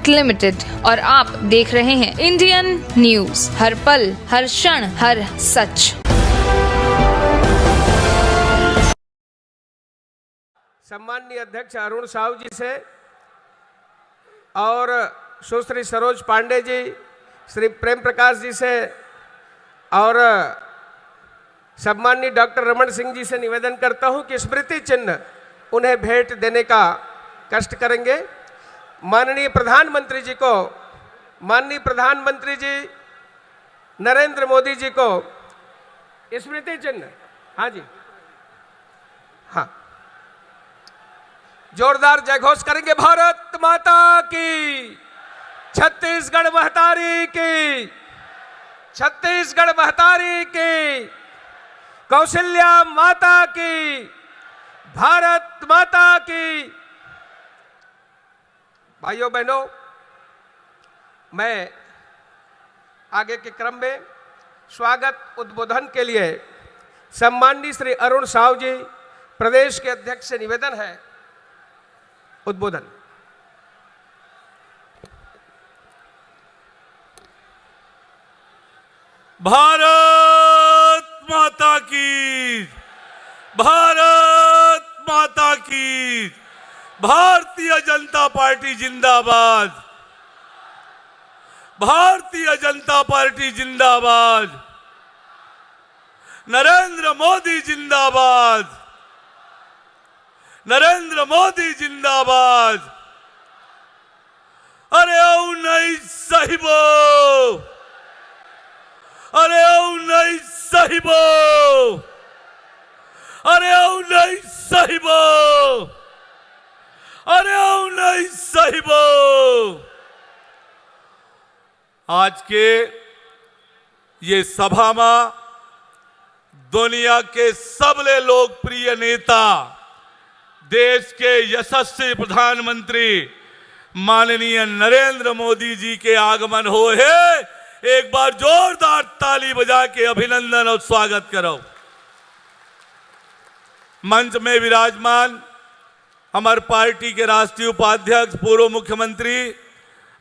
Private limited और आप देख रहे हैं इंडियन न्यूज, हर पल, हर क्षण, हर सच। सम्माननीय अध्यक्ष अरुण साहू जी से और सुश्री सरोज पांडे जी, श्री प्रेम प्रकाश जी से और सम्माननीय डॉक्टर रमन सिंह जी से निवेदन करता हूं कि स्मृति चिन्ह उन्हें भेंट देने का कष्ट करेंगे। माननीय प्रधानमंत्री जी को, माननीय प्रधानमंत्री जी नरेंद्र मोदी जी को स्मृति चिन्ह, हाँ जी, हाँ, जोरदार जयघोष करेंगे। भारत माता की, छत्तीसगढ़ महतारी की, छत्तीसगढ़ महतारी की, कौशल्या माता की, भारत माता की। भाइयों बहनों, मैं आगे के क्रम में स्वागत उद्बोधन के लिए सम्माननीय श्री अरुण साहू जी, प्रदेश के अध्यक्ष से निवेदन है उद्बोधन। भारत माता की, भारत माता की, भारतीय जनता पार्टी जिंदाबाद, भारतीय जनता पार्टी जिंदाबाद, नरेंद्र मोदी जिंदाबाद, नरेंद्र मोदी जिंदाबाद। अरे ओ नहीं साहिबो, अरे ओ नहीं साहिबो, अरे ओ नहीं साहिबो, अरे ओ नहीं साहिबो। आज के ये सभा में दुनिया के सबले लोकप्रिय नेता, देश के यशस्वी प्रधानमंत्री माननीय नरेंद्र मोदी जी के आगमन हो है। एक बार जोरदार ताली बजा के अभिनंदन और स्वागत करो। मंच में विराजमान हमारे पार्टी के राष्ट्रीय उपाध्यक्ष, पूर्व मुख्यमंत्री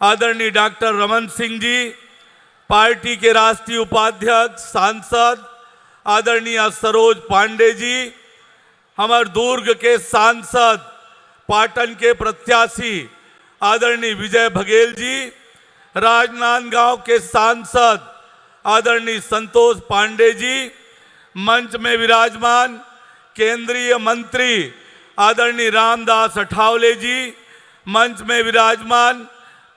आदरणीय डॉक्टर रमन सिंह जी, पार्टी के राष्ट्रीय उपाध्यक्ष सांसद आदरणीय सरोज पांडे जी, हमारे दुर्ग के सांसद, पाटन के प्रत्याशी आदरणीय विजय बघेल जी, राजनांदगांव के सांसद आदरणीय संतोष पांडे जी, मंच में विराजमान केंद्रीय मंत्री आदरणीय रामदास अठावले जी, मंच में विराजमान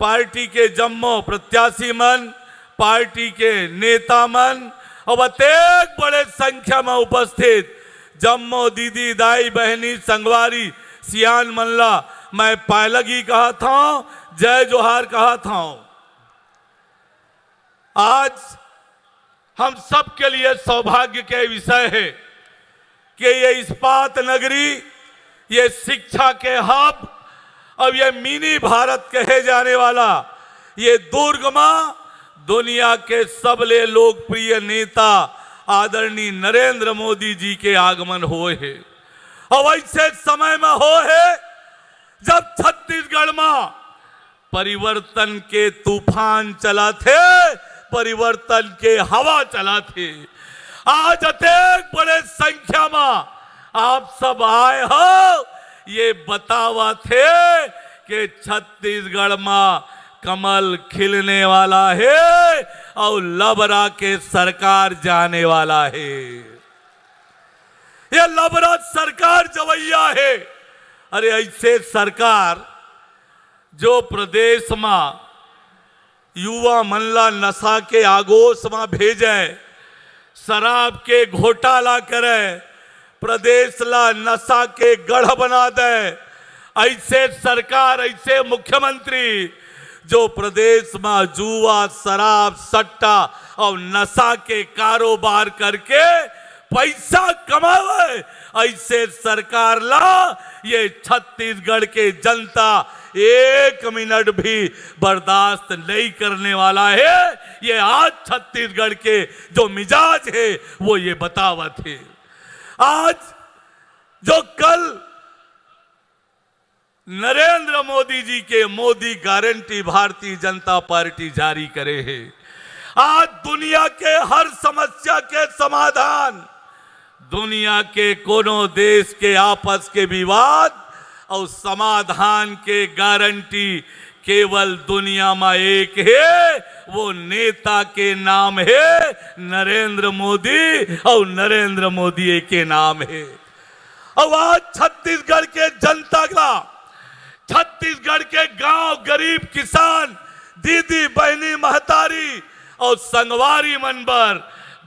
पार्टी के जम्मू प्रत्याशी मन, पार्टी के नेता मन और अत्येक बड़े संख्या में उपस्थित जम्मू दीदी, दाई, बहनी, संगवारी, सियान मल्ला, मैं पायलगी कहा था, जय जोहार कहा था। आज हम सब के लिए सौभाग्य के विषय है कि ये इस्पात नगरी, ये शिक्षा के हब, अब ये मिनी भारत कहे जाने वाला ये दुर्ग में दुनिया के सबले लोकप्रिय नेता आदरणीय नरेंद्र मोदी जी के आगमन हुए है। और ऐसे समय में हो है जब छत्तीसगढ़ में परिवर्तन के तूफान चला थे, परिवर्तन के हवा चला थे। आज अत्येक बड़े संख्या में आप सब आए हो, ये बतावा थे कि छत्तीसगढ़ में कमल खिलने वाला है और लबरा के सरकार जाने वाला है। ये लबरा सरकार जवैया है। अरे ऐसे सरकार जो प्रदेश में युवा मनला नशा के आगोश में भेजे, शराब के घोटाला करे, प्रदेश ला नशा के गढ़ बना दे, ऐसे सरकार, ऐसे मुख्यमंत्री जो प्रदेश में जुआ, शराब, सट्टा और नशा के कारोबार करके पैसा कमावे, ऐसे सरकार ला ये छत्तीसगढ़ के जनता एक मिनट भी बर्दाश्त नहीं करने वाला है। ये आज छत्तीसगढ़ के जो मिजाज है वो ये बतावत है। आज जो कल नरेंद्र मोदी जी के मोदी गारंटी भारतीय जनता पार्टी जारी करे है। आज दुनिया के हर समस्या के समाधान, दुनिया के कोनो देश के आपस के विवाद और समाधान के गारंटी केवल दुनिया में एक है, वो नेता के नाम है नरेंद्र मोदी, और नरेंद्र मोदी के नाम है। अब आज छत्तीसगढ़ के जनता का, छत्तीसगढ़ के गांव, गरीब किसान, दीदी बहनी महतारी और संगवारी मनबर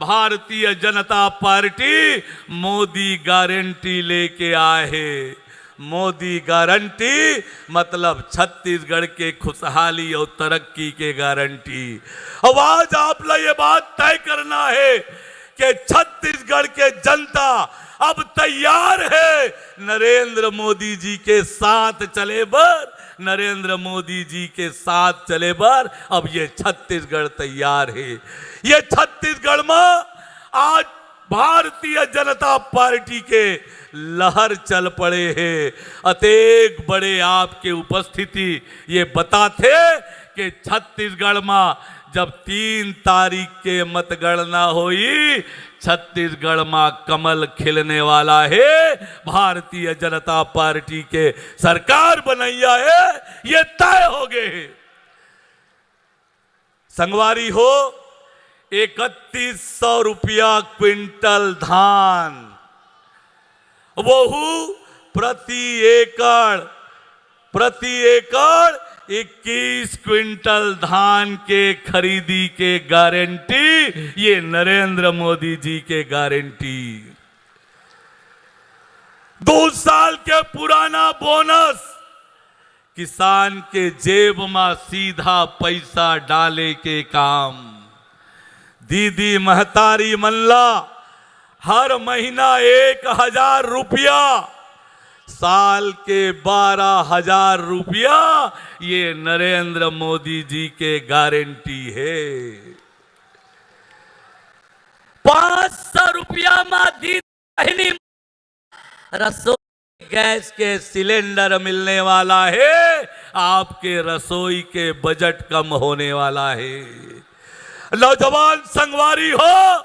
भारतीय जनता पार्टी मोदी गारंटी लेके आए है। मोदी गारंटी मतलब छत्तीसगढ़ के खुशहाली और तरक्की के गारंटी। अब आज आप लोग ये बात तय करना है कि छत्तीसगढ़ के जनता अब तैयार है नरेंद्र मोदी जी के साथ चले बर, नरेंद्र मोदी जी के साथ चले बर। अब ये छत्तीसगढ़ तैयार है। ये छत्तीसगढ़ में आज भारतीय जनता पार्टी के लहर चल पड़े हैं। अतेक बड़े आपके उपस्थिति ये बताते कि छत्तीसगढ़ में जब 3 तारीख के मतगणना हुई, छत्तीसगढ़ में कमल खिलने वाला है। भारतीय जनता पार्टी के सरकार बनैया है, ये तय हो गए। संगवारी हो, 3100 रुपया क्विंटल धान, वहू प्रति एकड़ 21 क्विंटल धान के खरीदी के गारंटी, ये नरेंद्र मोदी जी के गारंटी। 2 साल के पुराना बोनस, किसान के जेब में सीधा पैसा डाले के काम। दीदी महतारी मल्ला हर महीना 1000 रुपया, साल के 12,000 रुपया, ये नरेंद्र मोदी जी के गारंटी है। 500 रुपया में दीदी रसोई गैस के सिलेंडर मिलने वाला है। आपके रसोई के बजट कम होने वाला है। नौजवान संगवारी हो,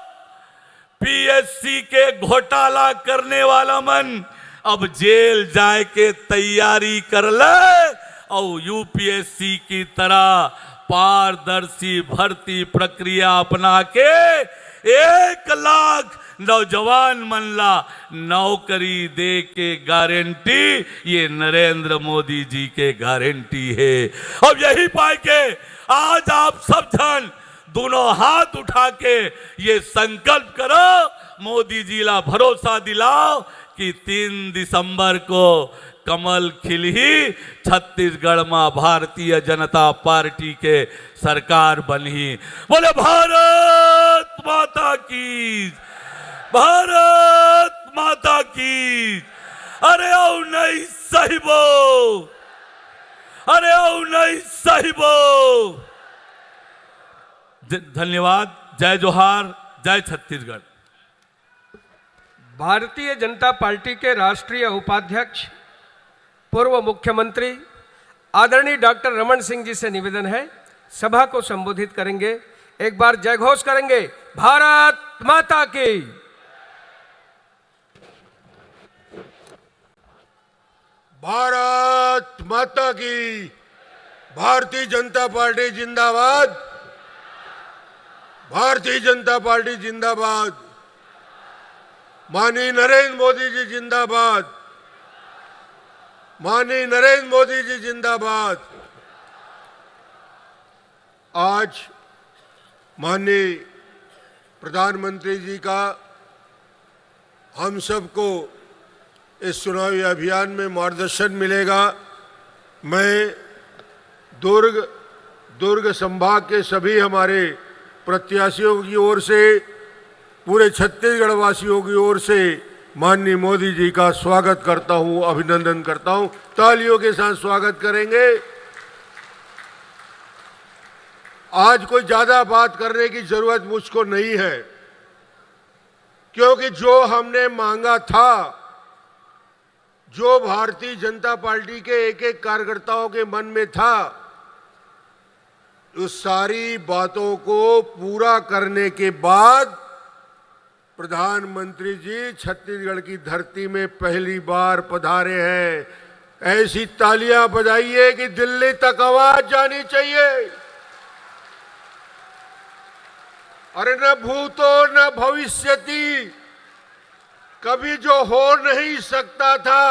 पीएससी के घोटाला करने वाला मन अब जेल जाए के तैयारी कर ले, और यूपीएससी की तरह पारदर्शी भर्ती प्रक्रिया अपना के 1 लाख नौजवान मनला नौकरी दे के गारंटी, ये नरेंद्र मोदी जी के गारंटी है। अब यही पाए के आज आप सब जन दोनों हाथ उठा के ये संकल्प करो, मोदी जी ला भरोसा दिलाओ कि 3 दिसंबर को कमल खिलही, छत्तीसगढ़ में भारतीय जनता पार्टी के सरकार बनी। बोले भारत माता की, भारत माता की। अरे ओ नहीं साहिबो, अरे ओ नहीं साहिबो। धन्यवाद। जय जोहार, जय छत्तीसगढ़। भारतीय जनता पार्टी के राष्ट्रीय उपाध्यक्ष पूर्व मुख्यमंत्री आदरणीय डॉक्टर रमन सिंह जी से निवेदन है, सभा को संबोधित करेंगे। एक बार जय घोष करेंगे, भारत माता की। भारत माता की। भारतीय जनता पार्टी जिंदाबाद, भारतीय जनता पार्टी जिंदाबाद। माननीय नरेंद्र मोदी जी जिंदाबाद, माननीय नरेंद्र मोदी जी जिंदाबाद। आज माननीय प्रधानमंत्री जी का हम सबको इस चुनावी अभियान में मार्गदर्शन मिलेगा। मैं दुर्ग संभाग के सभी हमारे प्रत्याशियों की ओर से, पूरे छत्तीसगढ़ वासियों की ओर से माननीय मोदी जी का स्वागत करता हूं, अभिनंदन करता हूं। तालियों के साथ स्वागत करेंगे। आज कोई ज्यादा बात करने की जरूरत मुझको नहीं है, क्योंकि जो हमने मांगा था जो भारतीय जनता पार्टी के एक एक कार्यकर्ताओं के मन में था, उस सारी बातों को पूरा करने के बाद प्रधानमंत्री जी छत्तीसगढ़ की धरती में पहली बार पधारे हैं। ऐसी तालियां बजाइए कि दिल्ली तक आवाज जानी चाहिए। अरे न भूतो न भविष्यति, कभी जो हो नहीं सकता था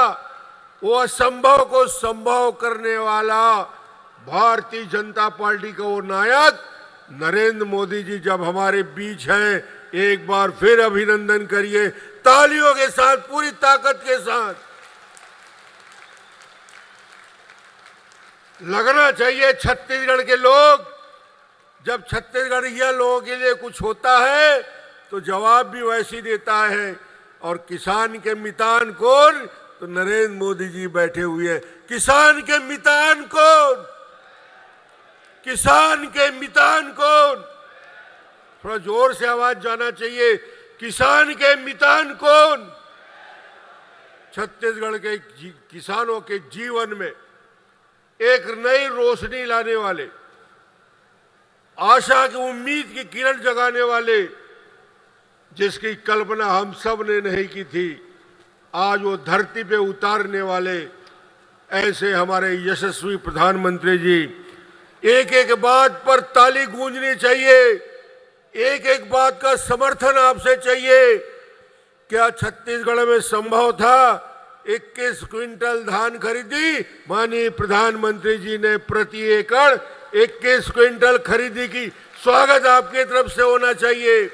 वो असंभव को संभव करने वाला भारतीय जनता पार्टी का वो नायक नरेंद्र मोदी जी जब हमारे बीच हैं, एक बार फिर अभिनंदन करिए तालियों के साथ, पूरी ताकत के साथ। लगना चाहिए छत्तीसगढ़ के लोग, जब छत्तीसगढ़िया लोगों के लिए कुछ होता है तो जवाब भी वैसे ही देता है। और किसान के मितान कौन? तो नरेंद्र मोदी जी बैठे हुए हैं। किसान के मितान कौन? किसान के मितान कौन? थोड़ा जोर से आवाज जाना चाहिए। किसान के मितान कौन? छत्तीसगढ़ के किसानों के जीवन में एक नई रोशनी लाने वाले, आशा की उम्मीद की किरण जगाने वाले, जिसकी कल्पना हम सब ने नहीं की थी, आज वो धरती पे उतारने वाले ऐसे हमारे यशस्वी प्रधानमंत्री जी। एक एक बात पर ताली गूंजनी चाहिए, एक एक बात का समर्थन आपसे चाहिए। क्या छत्तीसगढ़ में संभव था 21 क्विंटल धान खरीदी? माननीय प्रधानमंत्री जी ने प्रति एकड़ 21 क्विंटल खरीदी की। स्वागत आपकी तरफ से होना चाहिए।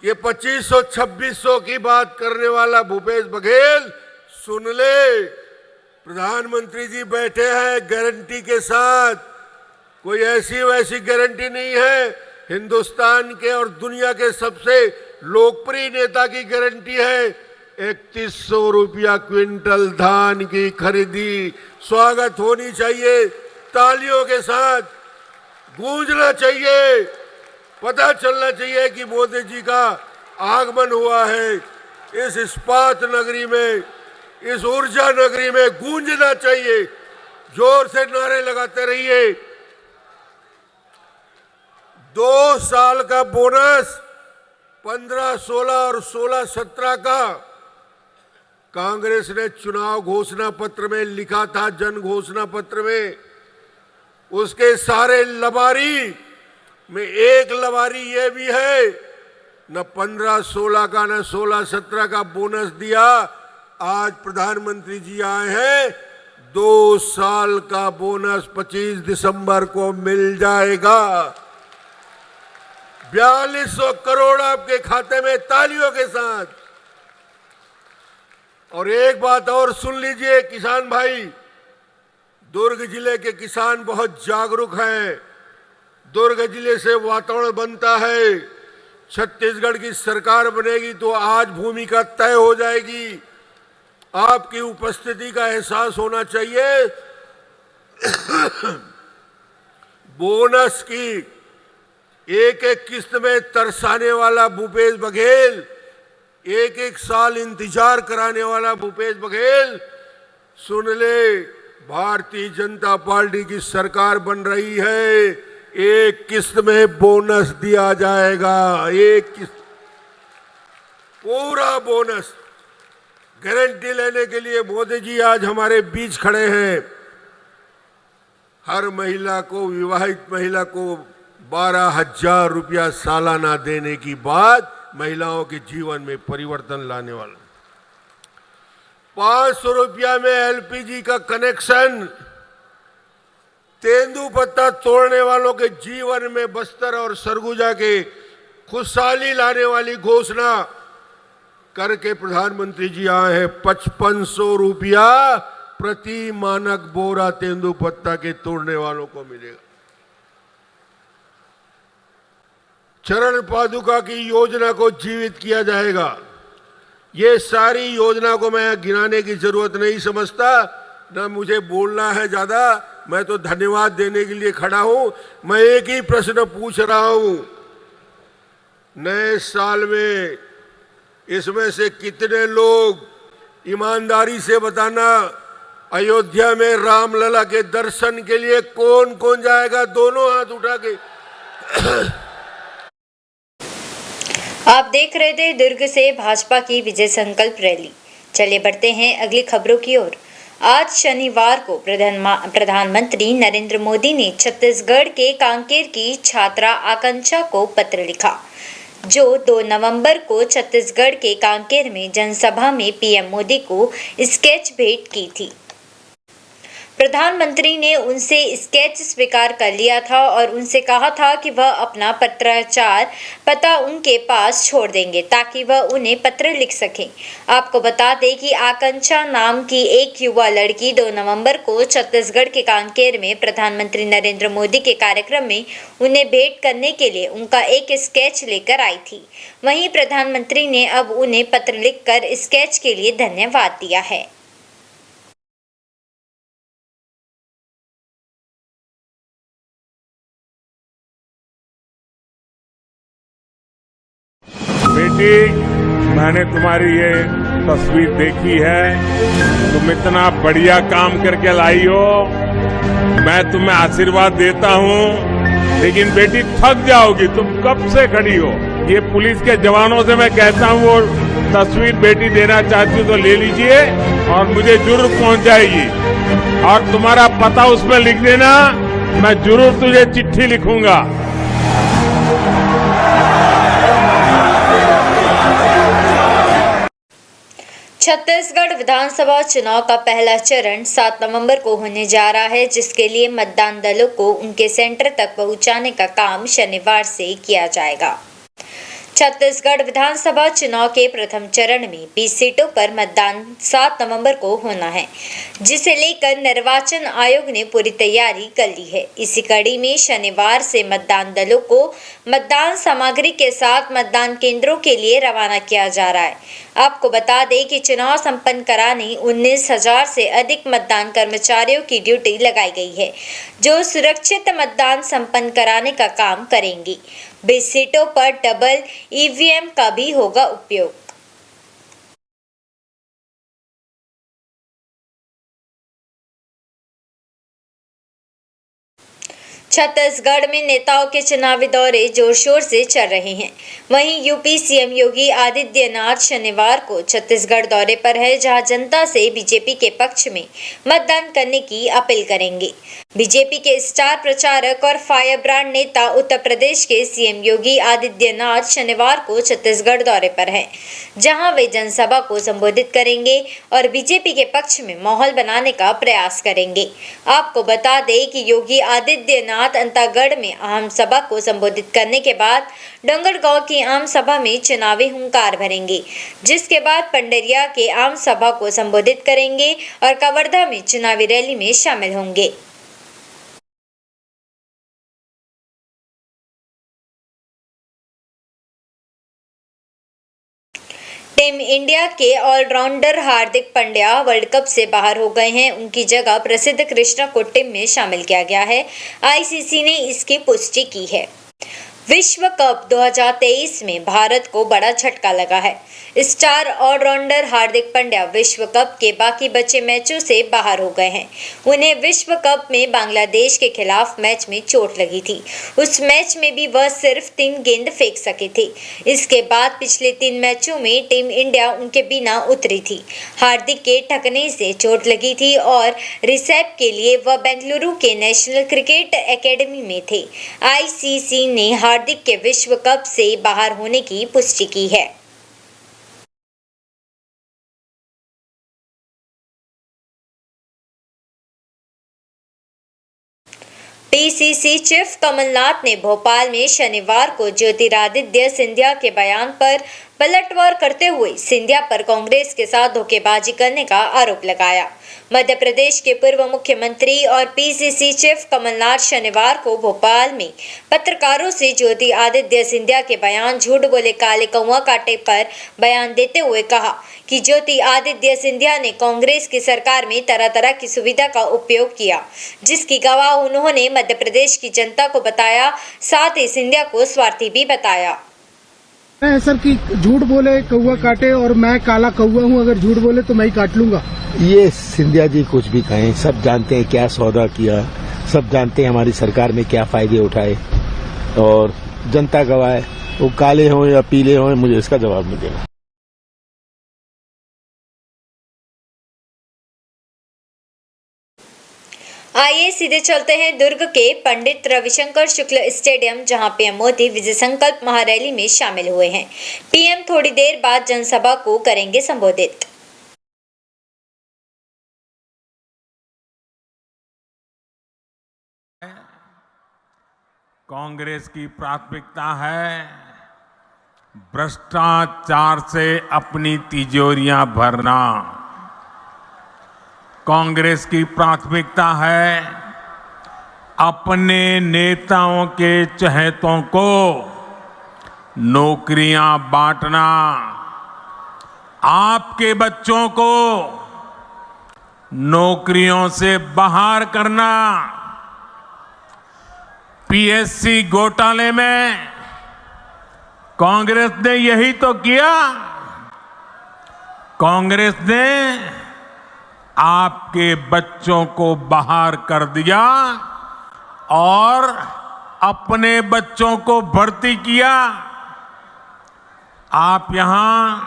ये 2500-2600 की बात करने वाला भूपेश बघेल सुन ले, प्रधानमंत्री जी बैठे हैं गारंटी के साथ। कोई ऐसी वैसी गारंटी नहीं है, हिंदुस्तान के और दुनिया के सबसे लोकप्रिय नेता की गारंटी है। 3100 रुपया क्विंटल धान की खरीदी। स्वागत होनी चाहिए, तालियों के साथ गूंजना चाहिए, पता चलना चाहिए कि मोदी जी का आगमन हुआ है। इस इस्पात नगरी में, इस ऊर्जा नगरी में गूंजना चाहिए। जोर से नारे लगाते रहिए। 2 साल का बोनस 15-16 और 16-17 का कांग्रेस ने चुनाव घोषणा पत्र में लिखा था, जन घोषणा पत्र में। उसके सारे लबारी में एक लबारी ये भी है, न 15-16 का न 16-17 का बोनस दिया। आज प्रधानमंत्री जी आए हैं, 2 साल का बोनस 25 दिसंबर को मिल जाएगा। 4200 करोड़ आपके खाते में, तालियों के साथ। और एक बात और सुन लीजिए किसान भाई, दुर्ग जिले के किसान बहुत जागरूक हैं। दुर्ग जिले से वातावरण बनता है। छत्तीसगढ़ की सरकार बनेगी तो आज भूमिका तय हो जाएगी। आपकी उपस्थिति का एहसास होना चाहिए। बोनस की एक एक किस्त में तरसाने वाला भूपेश बघेल, एक एक साल इंतजार कराने वाला भूपेश बघेल, सुन ले, भारतीय जनता पार्टी की सरकार बन रही है। एक किस्त में बोनस दिया जाएगा, एक किस्त, पूरा बोनस। गारंटी लेने के लिए मोदी जी आज हमारे बीच खड़े हैं। हर महिला को, विवाहित महिला को 12,000 रुपया सालाना देने की बात महिलाओं के जीवन में परिवर्तन लाने वाला। 500 रुपया में एलपीजी का कनेक्शन, तेंदुपत्ता तोड़ने वालों के जीवन में बस्तर और सरगुजा के खुशहाली लाने वाली घोषणा करके प्रधानमंत्री जी आए हैं। 5500 रुपया प्रति मानक बोरा तेंदुपत्ता के तोड़ने वालों को मिलेगा। चरण पादुका की योजना को जीवित किया जाएगा। ये सारी योजना को मैं गिनाने की जरूरत नहीं समझता, न मुझे बोलना है ज्यादा। मैं तो धन्यवाद देने के लिए खड़ा हूं। मैं एक ही प्रश्न पूछ रहा हूं, नए साल में इसमें से कितने लोग, ईमानदारी से बताना, अयोध्या में रामलला के दर्शन के लिए कौन कौन जाएगा? दोनों हाथ उठा के। आप देख रहे थे दुर्ग से भाजपा की विजय संकल्प रैली। चलिए बढ़ते हैं अगली खबरों की ओर। आज शनिवार को प्रधानमंत्री नरेंद्र मोदी ने छत्तीसगढ़ के कांकेर की छात्रा आकांक्षा को पत्र लिखा, जो 2 नवंबर को छत्तीसगढ़ के कांकेर में जनसभा में पीएम मोदी को स्केच भेंट की थी। प्रधानमंत्री ने उनसे स्केच स्वीकार कर लिया था और उनसे कहा था कि वह अपना पत्राचार पता उनके पास छोड़ देंगे ताकि वह उन्हें पत्र लिख सकें। आपको बता दें कि आकांक्षा नाम की एक युवा लड़की 2 नवंबर को छत्तीसगढ़ के कांकेर में प्रधानमंत्री नरेंद्र मोदी के कार्यक्रम में उन्हें भेंट करने के लिए उनका एक स्केच लेकर आई थी। वहीं प्रधानमंत्री ने अब उन्हें पत्र लिखकर स्केच के लिए धन्यवाद दिया है। बेटी, मैंने तुम्हारी ये तस्वीर देखी है, तुम इतना बढ़िया काम करके लाई हो, मैं तुम्हें आशीर्वाद देता हूँ। लेकिन बेटी थक जाओगी, तुम कब से खड़ी हो। ये पुलिस के जवानों से मैं कहता हूँ वो तस्वीर बेटी देना चाहती हो तो ले लीजिए और मुझे जरूर पहुँच जाएगी। और तुम्हारा पता उसमें लिख देना, मैं जरूर तुझे चिट्ठी लिखूंगा। छत्तीसगढ़ विधानसभा चुनाव का पहला चरण 7 नवंबर को होने जा रहा है, जिसके लिए मतदान दलों को उनके सेंटर तक पहुंचाने का काम शनिवार से किया जाएगा। छत्तीसगढ़ विधानसभा चुनाव के प्रथम चरण में 20 सीटों पर मतदान 7 नवंबर को होना है, जिसे लेकर निर्वाचन आयोग ने पूरी तैयारी कर ली है। इसी कड़ी में शनिवार से मतदान दलों को मतदान सामग्री के साथ मतदान केंद्रों के लिए रवाना किया जा रहा है। आपको बता दें कि चुनाव संपन्न कराने 19,000 से अधिक मतदान कर्मचारियों की ड्यूटी लगाई गई है, जो सुरक्षित मतदान संपन्न कराने का काम करेंगी। 20 सीटों पर डबल ईवीएम का भी होगा उपयोग। छत्तीसगढ़ में नेताओं के चुनावी दौरे जोर शोर से चल रहे हैं। वहीं यूपी सीएम योगी आदित्यनाथ शनिवार को छत्तीसगढ़ दौरे पर है, जहां जनता से बीजेपी के पक्ष में मतदान करने की अपील करेंगे। बीजेपी के स्टार प्रचारक और फायर ब्रांड नेता उत्तर प्रदेश के सीएम योगी आदित्यनाथ शनिवार को छत्तीसगढ़ दौरे पर हैं, जहां वे जनसभा को संबोधित करेंगे और बीजेपी के पक्ष में माहौल बनाने का प्रयास करेंगे। आपको बता दें कि योगी आदित्यनाथ अंतागढ़ में आम सभा को संबोधित करने के बाद डोंगरगांव की आम सभा में चुनावी हुंकार भरेंगे, जिसके बाद पंडरिया के आम सभा को संबोधित करेंगे और कवर्धा में चुनावी रैली में शामिल होंगे। टीम इंडिया के allrounder Hardik Pandya world cup से बाहर हो गए हैं। उनकी जगह प्रसिद्ध कृष्णा को टीम में शामिल किया गया है। आईसीसी ने इसकी पुष्टि की है। विश्व कप 2023 में भारत को बड़ा झटका लगा है। स्टार ऑलराउंडर हार्दिक पांड्या विश्व कप के बाकी बचे मैचों से बाहर हो गए हैं। उन्हें विश्व कप में बांग्लादेश के खिलाफ मैच में चोट लगी थी। उस मैच में भी वह सिर्फ 3 गेंद फेंक सके थे। इसके बाद पिछले 3 मैचों में टीम इंडिया उनके बिना उतरी थी। हार्दिक के ठकने से चोट लगी थी और रिसेप के लिए वह बेंगलुरु के नेशनल क्रिकेट एकेडमी में थे। आईसीसी ने हार्दिक के विश्व कप से बाहर होने की पुष्टि की है। पीसीसी चीफ कमलनाथ ने भोपाल में शनिवार को ज्योतिरादित्य सिंधिया के बयान पर पलटवार करते हुए सिंधिया पर कांग्रेस के साथ धोखेबाजी करने का आरोप लगाया। मध्य प्रदेश के पूर्व मुख्यमंत्री और पीसीसी चीफ कमलनाथ शनिवार को भोपाल में पत्रकारों से ज्योतिरादित्य सिंधिया के बयान झूठ बोले काले कौवा काटे पर बयान देते हुए कहा कि ज्योतिरादित्य सिंधिया ने कांग्रेस की सरकार में तरह तरह की सुविधा का उपयोग किया, जिसकी गवाह उन्होंने मध्य प्रदेश की जनता को बताया। साथ ही सिंधिया को स्वार्थी भी बताया। है सर कि झूठ बोले कौवा काटे, और मैं काला कौवा हूँ, अगर झूठ बोले तो मैं ही काट लूंगा। ये सिंधिया जी कुछ भी कहें, सब जानते हैं क्या सौदा किया, सब जानते हैं हमारी सरकार में क्या फायदे उठाए, और जनता गवाह है, वो काले हों या पीले हों, मुझे इसका जवाब नहीं देना। आइए सीधे चलते हैं दुर्ग के पंडित रविशंकर शुक्ल स्टेडियम, जहां पीएम मोदी विजय संकल्प महारैली में शामिल हुए हैं। पीएम थोड़ी देर बाद जनसभा को करेंगे संबोधित। कांग्रेस की प्राथमिकता है भ्रष्टाचार से अपनी तिजोरियां भरना। कांग्रेस की प्राथमिकता है अपने नेताओं के चहेतों को नौकरियां बांटना, आपके बच्चों को नौकरियों से बाहर करना। पीएससी घोटाले में कांग्रेस ने यही तो किया। कांग्रेस ने आपके बच्चों को बाहर कर दिया और अपने बच्चों को भर्ती किया। आप यहां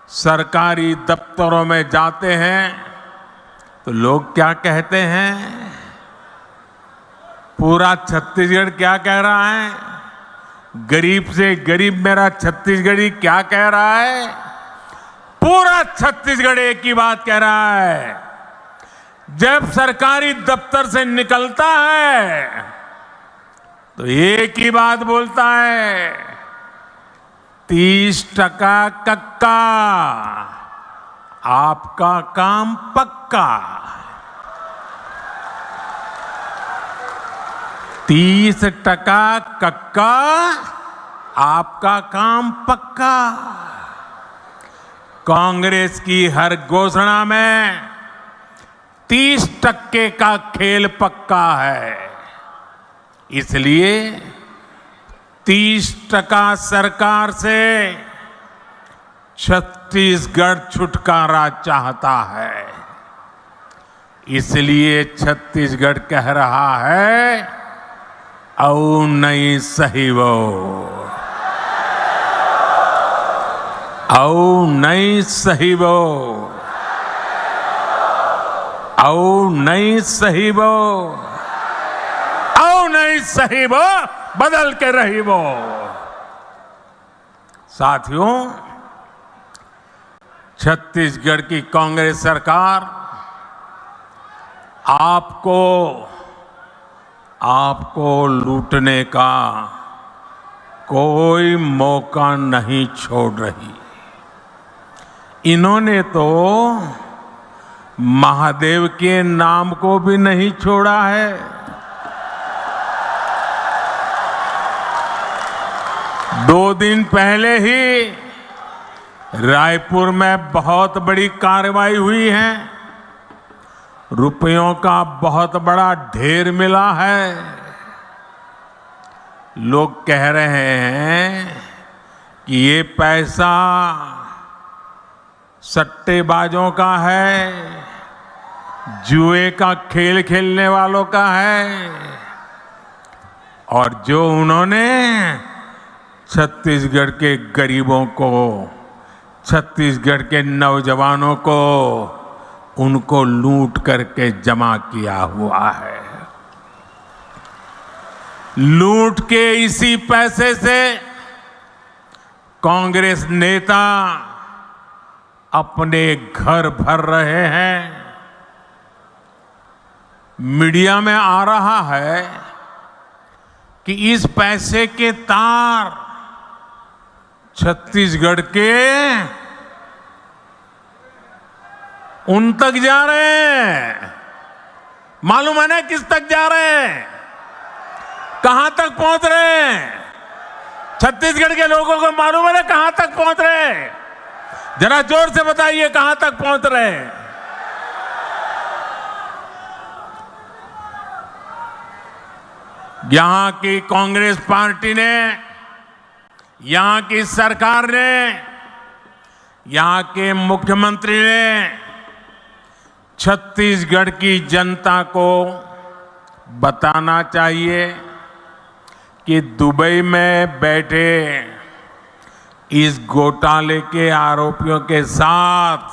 सरकारी दफ्तरों में जाते हैं तो लोग क्या कहते हैं? पूरा छत्तीसगढ़ क्या कह रहा है? गरीब से गरीब मेरा छत्तीसगढ़ी क्या कह रहा है? पूरा छत्तीसगढ़ एक ही बात कह रहा है। जब सरकारी दफ्तर से निकलता है तो एक ही बात बोलता है, 30% कक्का, आपका काम पक्का। 30% कक्का, आपका काम पक्का। कांग्रेस की हर घोषणा में 30% का खेल पक्का है। इसलिए 30% सरकार से छत्तीसगढ़ छुटकारा चाहता है। इसलिए छत्तीसगढ़ कह रहा है, औ नहीं सही वो, औ नहीं सही वो, औ नहीं सही वो, औ नहीं सही वो, बदल के रही वो। साथियों, छत्तीसगढ़ की कांग्रेस सरकार आपको लूटने का कोई मौका नहीं छोड़ रही। इन्होंने तो महादेव के नाम को भी नहीं छोड़ा है। दो दिन पहले ही रायपुर में बहुत बड़ी कार्रवाई हुई है। रुपयों का बहुत बड़ा ढेर मिला है। लोग कह रहे हैं कि ये पैसा सट्टेबाजों का है, जुए का खेल खेलने वालों का है, और जो उन्होंने छत्तीसगढ़ के गरीबों को, छत्तीसगढ़ के नौजवानों को, उनको लूट करके जमा किया हुआ है। लूट के इसी पैसे से कांग्रेस नेता अपने घर भर रहे हैं। मीडिया में आ रहा है कि इस पैसे के तार छत्तीसगढ़ के उन तक जा रहे हैं। मालूम है ना किस तक जा रहे हैं, कहां तक पहुंच रहे हैं? छत्तीसगढ़ के लोगों को मालूम है ना कहां तक पहुंच रहे हैं? जरा जोर से बताइए कहां तक पहुंच रहे हैं? यहां की कांग्रेस पार्टी ने यहाँ की सरकार ने, यहाँ के मुख्यमंत्री ने छत्तीसगढ़ की जनता को बताना चाहिए कि दुबई में बैठे इस घोटाले के आरोपियों के साथ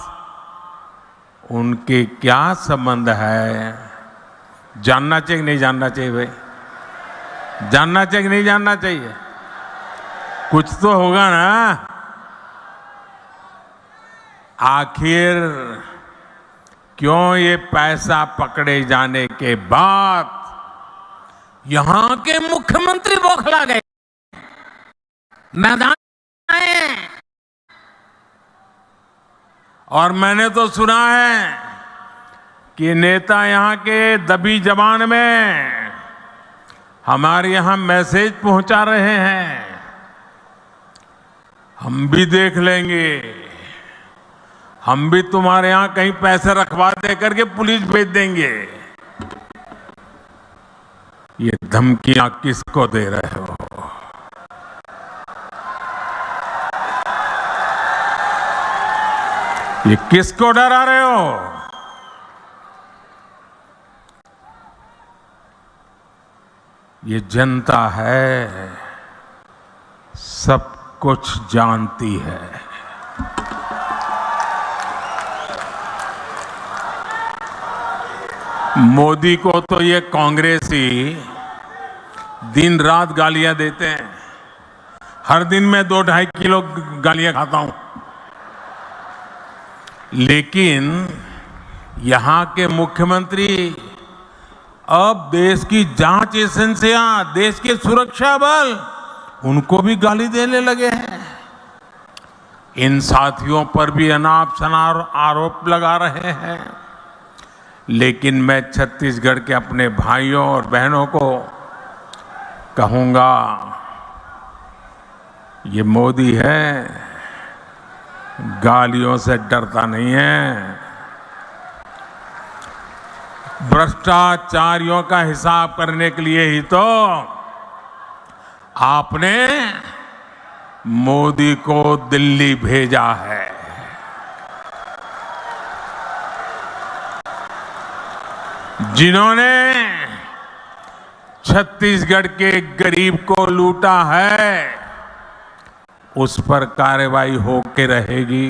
उनके क्या संबंध है। जानना चाहिए कि नहीं जानना चाहिए भाई? जानना चाहिए कि नहीं जानना चाहिए? कुछ तो होगा ना। आखिर क्यों ये पैसा पकड़े जाने के बाद यहां के मुख्यमंत्री बौखला गए, मैदान आए? और मैंने तो सुना है कि नेता यहां के दबी जबान में हमारे यहां मैसेज पहुंचा रहे हैं। हम भी देख लेंगे, हम भी तुम्हारे यहां कहीं पैसे रखवा दे करके पुलिस भेज देंगे। ये धमकियां किसको दे रहे हो? ये किसको डरा रहे हो? ये जनता है, सब कुछ जानती है। मोदी को तो ये कांग्रेसी दिन रात गालियां देते हैं। हर दिन मैं 2-2.5 किलो गालियां खाता हूं, लेकिन यहां के मुख्यमंत्री अब देश की जांच एजेंसियां, देश के सुरक्षा बल, उनको भी गाली देने लगे हैं। इन साथियों पर भी अनाप शनाप आरोप लगा रहे हैं। लेकिन मैं छत्तीसगढ़ के अपने भाइयों और बहनों को कहूंगा, ये मोदी है, गालियों से डरता नहीं है। भ्रष्टाचारियों का हिसाब करने के लिए ही तो आपने मोदी को दिल्ली भेजा है। जिन्होंने छत्तीसगढ़ के गरीब को लूटा है, उस पर कार्रवाई होके रहेगी।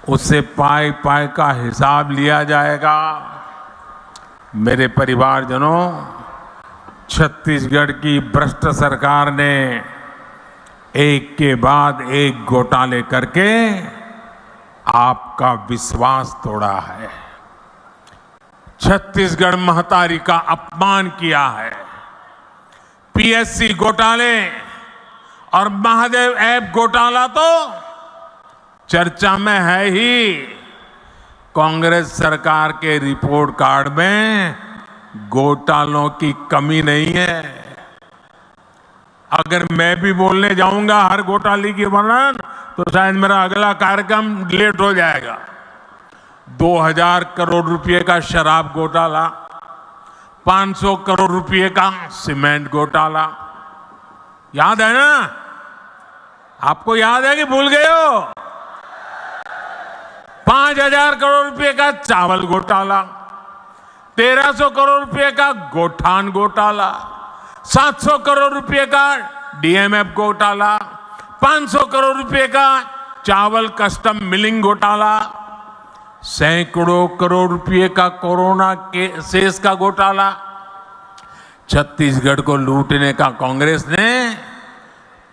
उससे पाई पाई का हिसाब लिया जाएगा। मेरे परिवारजनों, छत्तीसगढ़ की भ्रष्ट सरकार ने एक के बाद एक घोटाले करके आपका विश्वास तोड़ा है। छत्तीसगढ़ महतारी का अपमान किया है। पीएससी घोटाले और महादेव ऐप घोटाला तो चर्चा में है ही। कांग्रेस सरकार के रिपोर्ट कार्ड में घोटालों की कमी नहीं है। अगर मैं भी बोलने जाऊंगा हर घोटाले की वर्णन, तो शायद मेरा अगला कार्यक्रम लेट हो जाएगा। 2000 करोड़ रुपए का शराब घोटाला, 500 करोड़ रुपए का सीमेंट घोटाला, याद है ना? आपको याद है कि भूल गए हो? 5000 करोड़ रुपए का चावल घोटाला, 1300 करोड़ रुपए का गोठान घोटाला, 700 करोड़ रुपए का डीएमएफ घोटाला, 500 करोड़ रुपए का चावल कस्टम मिलिंग घोटाला, सैकड़ों करोड़ रुपए का कोरोना के सेस का घोटाला। छत्तीसगढ़ को लूटने का कांग्रेस ने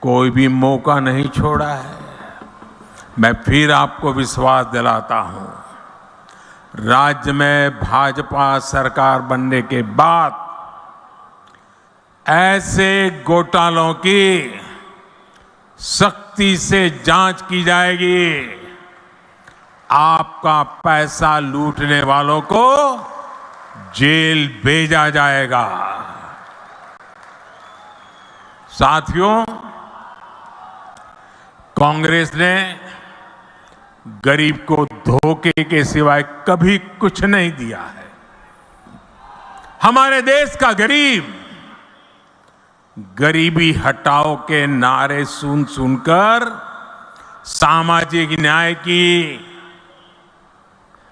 कोई भी मौका नहीं छोड़ा है। मैं फिर आपको विश्वास दिलाता हूं, राज्य में भाजपा सरकार बनने के बाद ऐसे घोटालों की सख्ती से जांच की जाएगी। आपका पैसा लूटने वालों को जेल भेजा जाएगा। साथियों, कांग्रेस ने गरीब को धोखे के सिवाय कभी कुछ नहीं दिया है। हमारे देश का गरीब गरीबी हटाओ के नारे सुन सुनकर सामाजिक न्याय की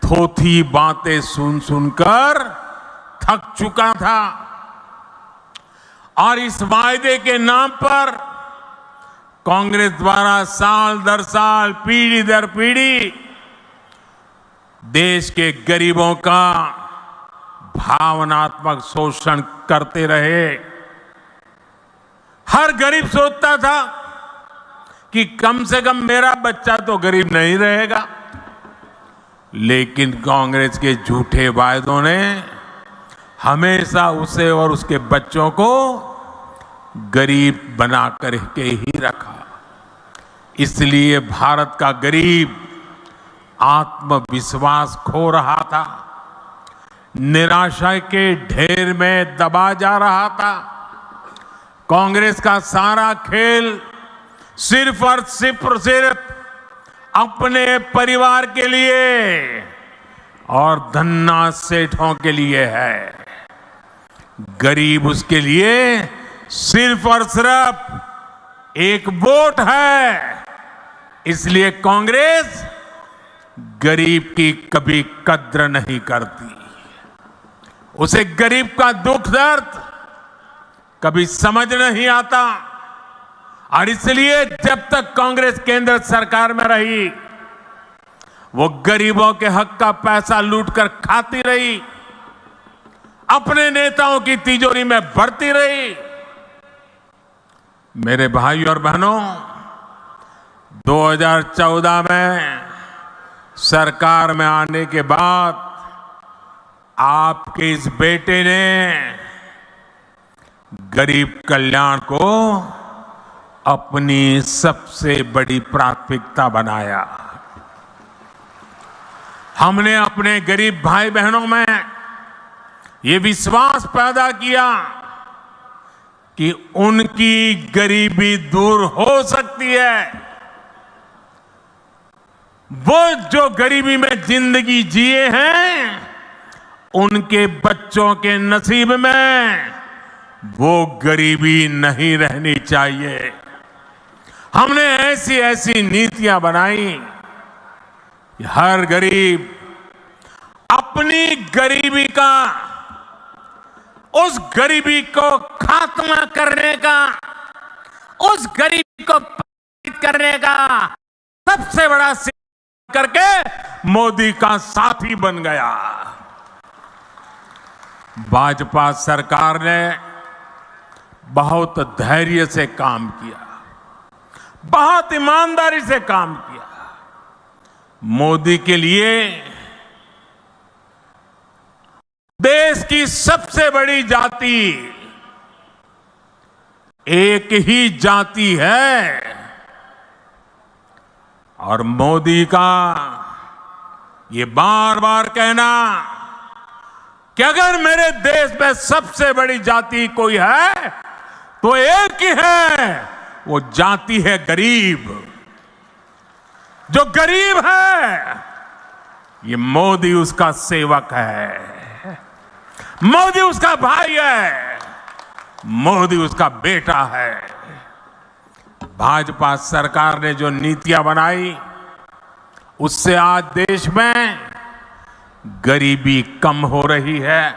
थोथी बातें सुन सुनकर थक चुका था और इस वायदे के नाम पर कांग्रेस द्वारा साल दर साल पीढ़ी दर पीढ़ी देश के गरीबों का भावनात्मक शोषण करते रहे। हर गरीब सोचता था कि कम से कम मेरा बच्चा तो गरीब नहीं रहेगा, लेकिन कांग्रेस के झूठे वायदों ने हमेशा उसे और उसके बच्चों को गरीब बना कर के ही रखा। इसलिए भारत का गरीब आत्मविश्वास खो रहा था, निराशा के ढेर में दबा जा रहा था। कांग्रेस का सारा खेल सिर्फ और सिर्फ अपने परिवार के लिए और धन्ना सेठों के लिए है। गरीब उसके लिए सिर्फ और सिर्फ एक वोट है। इसलिए कांग्रेस गरीब की कभी कद्र नहीं करती, उसे गरीब का दुख दर्द कभी समझ नहीं आता। और इसलिए जब तक कांग्रेस केंद्र सरकार में रही, वो गरीबों के हक का पैसा लूटकर खाती रही, अपने नेताओं की तिजोरी में भरती रही। मेरे भाई और बहनों, 2014 में सरकार में आने के बाद आपके इस बेटे ने गरीब कल्याण को अपनी सबसे बड़ी प्राथमिकता बनाया। हमने अपने गरीब भाई बहनों में ये विश्वास पैदा किया कि उनकी गरीबी दूर हो सकती है। वो जो गरीबी में जिंदगी जिए हैं, उनके बच्चों के नसीब में वो गरीबी नहीं रहनी चाहिए। हमने ऐसी ऐसी नीतियां बनाई कि हर गरीब अपनी गरीबी का, उस गरीबी को खात्मा करने का, उस गरीबी को पारित करने का सबसे बड़ा करके मोदी का साथी बन गया। भाजपा सरकार ने बहुत धैर्य से काम किया, बहुत ईमानदारी से काम किया। मोदी के लिए देश की सबसे बड़ी जाति एक ही जाति है और मोदी का ये बार बार कहना कि अगर मेरे देश में सबसे बड़ी जाति कोई है तो एक ही है, वो जाति है गरीब। जो गरीब है, ये मोदी उसका सेवक है, मोदी उसका भाई है, मोदी उसका बेटा है। भाजपा सरकार ने जो नीतियां बनाई, उससे आज देश में गरीबी कम हो रही है।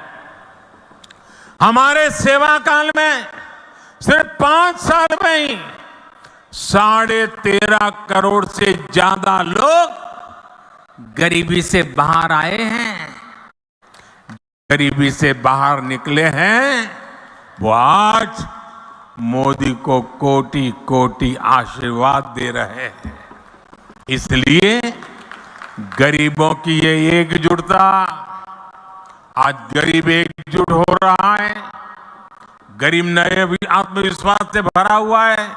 हमारे सेवा काल में सिर्फ 5 साल में ही 13.5 करोड़ से ज्यादा लोग गरीबी से बाहर आए हैं, गरीबी से बाहर निकले हैं। वो आज मोदी को कोटि कोटि आशीर्वाद दे रहे हैं। इसलिए गरीबों की ये एकजुटता, आज गरीब एकजुट हो रहा है, गरीब नए आत्मविश्वास से भरा हुआ है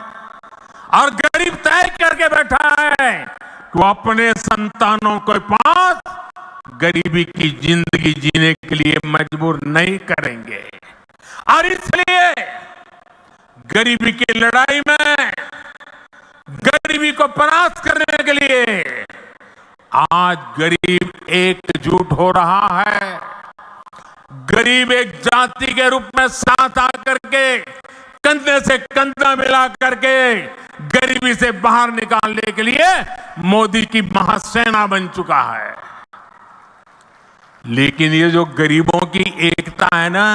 और गरीब तय करके बैठा है कि वो अपने संतानों के पास गरीबी की जिंदगी जीने के लिए मजबूर नहीं करेंगे। और इसलिए गरीबी की लड़ाई में, गरीबी को परास्त करने के लिए आज गरीब एकजुट हो रहा है। गरीब एक जाति के रूप में साथ आकर के कंधे कंधे से कंधा मिला करके गरीबी से बाहर निकालने के लिए मोदी की महासेना बन चुका है। लेकिन ये जो गरीबों की एकता है ना,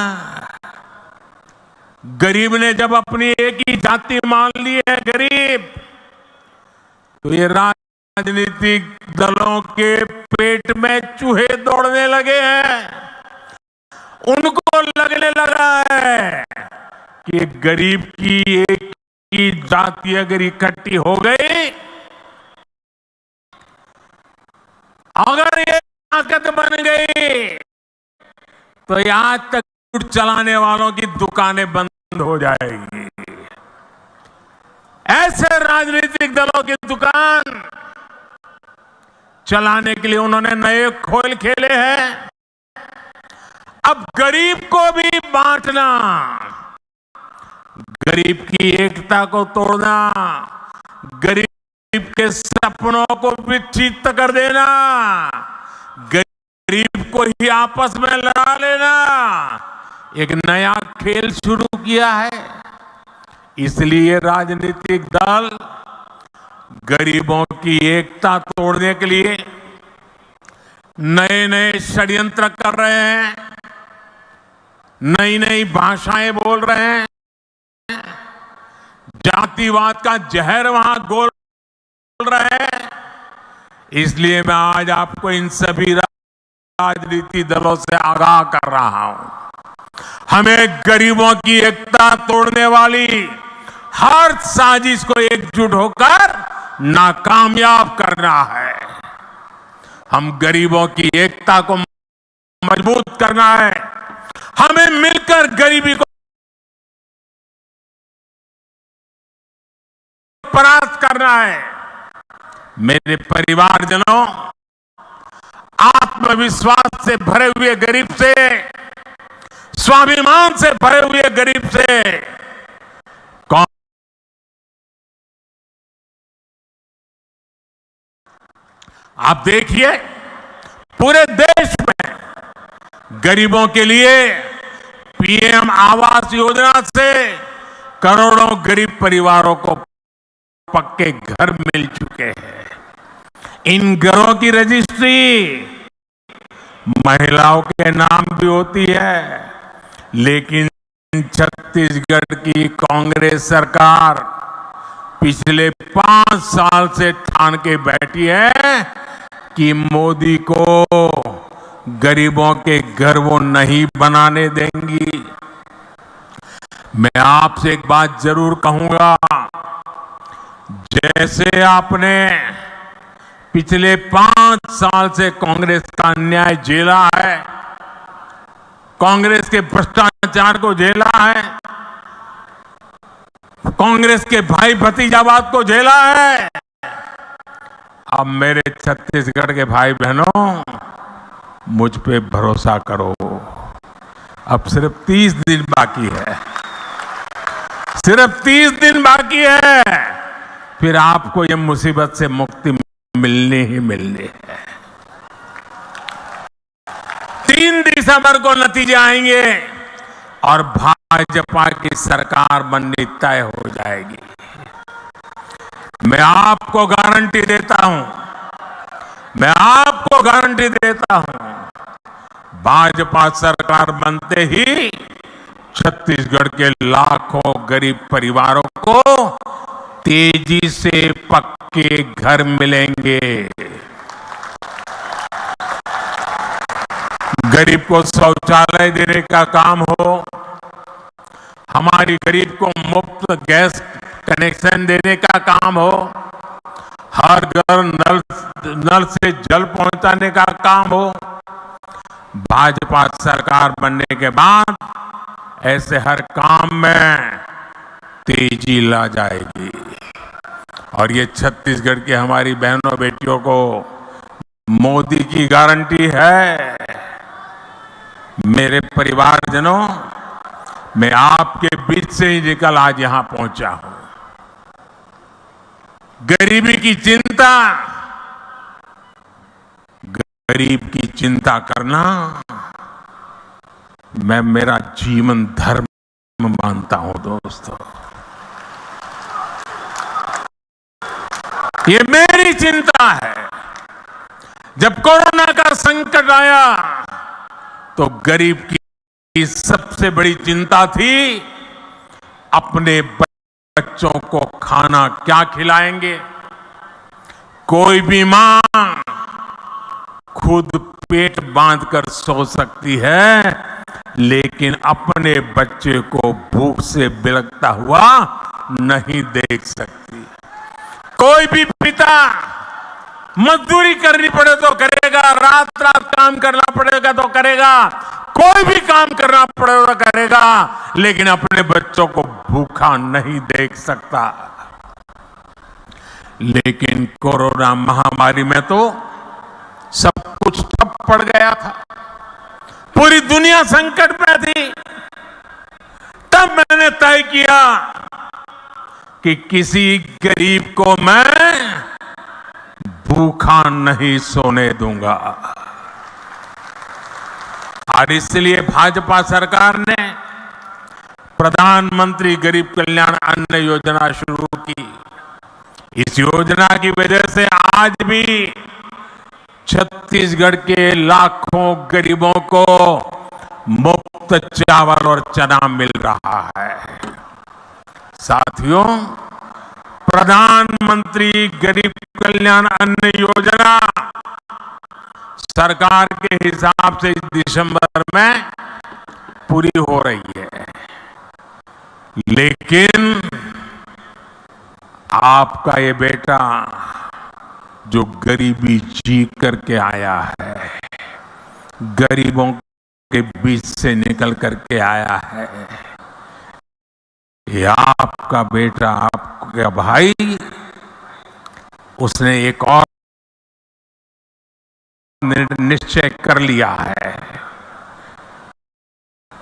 गरीब ने जब अपनी एक ही जाति मान ली है गरीब, तो ये राजनीतिक दलों के पेट में चूहे दौड़ने लगे हैं। उनको लगने लगा है कि गरीब की एक ही जाति अगर इकट्ठी हो गई, अगर ये ताकत बन गई, तो आज तक लूट चलाने वालों की दुकानें बंद हो जाएगी। ऐसे राजनीतिक दलों की दुकान चलाने के लिए उन्होंने नए खेल खेले हैं। अब गरीब को भी बांटना, गरीब की एकता को तोड़ना, गरीब के सपनों को विच्छिन्न कर देना, गरीब को ही आपस में लड़ा लेना, एक नया खेल शुरू किया है। इसलिए राजनीतिक दल गरीबों की एकता तोड़ने के लिए नए नए षड्यंत्र कर रहे हैं, नई नई भाषाएं बोल रहे हैं, जातिवाद का जहर वहां घोल रहे हैं। इसलिए मैं आज आपको इन सभी राजनीतिक दलों से आगाह कर रहा हूं, हमें गरीबों की एकता तोड़ने वाली हर साजिश को एकजुट होकर नाकामयाब करना है। हम गरीबों की एकता को मजबूत करना है, हमें मिलकर गरीबी को परास्त करना है। मेरे परिवारजनों, आत्मविश्वास से भरे हुए गरीब से, स्वाभिमान से भरे हुए गरीब से कौन आप देखिए, पूरे देश में गरीबों के लिए पीएम आवास योजना से करोड़ों गरीब परिवारों को पक्के घर मिल चुके हैं। इन घरों की रजिस्ट्री महिलाओं के नाम भी होती है, लेकिन छत्तीसगढ़ की कांग्रेस सरकार पिछले 5 साल से ठान के बैठी है कि मोदी को गरीबों के घर वो नहीं बनाने देंगी। मैं आपसे एक बात जरूर कहूंगा, जैसे आपने पिछले 5 साल से कांग्रेस का अन्याय झेला है, कांग्रेस के भ्रष्टाचार को झेला है, कांग्रेस के भाई भतीजावाद को झेला है, अब मेरे छत्तीसगढ़ के भाई बहनों, मुझ पे भरोसा करो। अब सिर्फ 30 दिन बाकी है, सिर्फ 30 दिन बाकी है, फिर आपको ये मुसीबत से मुक्ति मिलनी ही मिलनी है। 3 दिसंबर को नतीजे आएंगे और भाजपा की सरकार बननी तय हो जाएगी। मैं आपको गारंटी देता हूं, मैं आपको गारंटी देता हूं, भाजपा सरकार बनते ही छत्तीसगढ़ के लाखों गरीब परिवारों को तेजी से पक्के घर मिलेंगे। गरीब को शौचालय देने का काम हो, हमारी गरीब को मुफ्त गैस कनेक्शन देने का काम हो, हर घर नल से जल पहुंचाने का काम हो, भाजपा सरकार बनने के बाद ऐसे हर काम में तेजी ला जाएगी। और ये छत्तीसगढ़ की हमारी बहनों बेटियों को मोदी की गारंटी है। मेरे परिवारजनों, मैं आपके बीच से ही निकल आज यहां पहुंचा हूं। गरीबी की चिंता, गरीब की चिंता करना मैं मेरा जीवन धर्म मानता हूं दोस्तों। ये मेरी चिंता है। जब कोरोना का संकट आया तो गरीब की सबसे बड़ी चिंता थी अपने बच्चों को खाना क्या खिलाएंगे। कोई भी मां खुद पेट बांधकर सो सकती है, लेकिन अपने बच्चे को भूख से बिलखता हुआ नहीं देख सकती। कोई भी पिता मजदूरी करनी पड़े तो करेगा, रात रात काम करना पड़ेगा तो करेगा, कोई भी काम करना पड़ेगा तो करेगा, लेकिन अपने बच्चों को भूखा नहीं देख सकता। लेकिन कोरोना महामारी में तो सब कुछ ठप पड़ गया था, पूरी दुनिया संकट में थी। तब मैंने तय किया कि किसी गरीब को मैं भूखा नहीं सोने दूंगा। और इसलिए भाजपा सरकार ने प्रधानमंत्री गरीब कल्याण अन्न योजना शुरू की। इस योजना की वजह से आज भी छत्तीसगढ़ के लाखों गरीबों को मुफ्त चावल और चना मिल रहा है। साथियों, प्रधानमंत्री गरीब कल्याण अन्न योजना सरकार के हिसाब से इस दिसंबर में पूरी हो रही है, लेकिन आपका ये बेटा जो गरीबी जी करके आया है, गरीबों के बीच से निकल करके आया है, ये आपका बेटा, आपका भाई, उसने एक और निश्चय कर लिया है।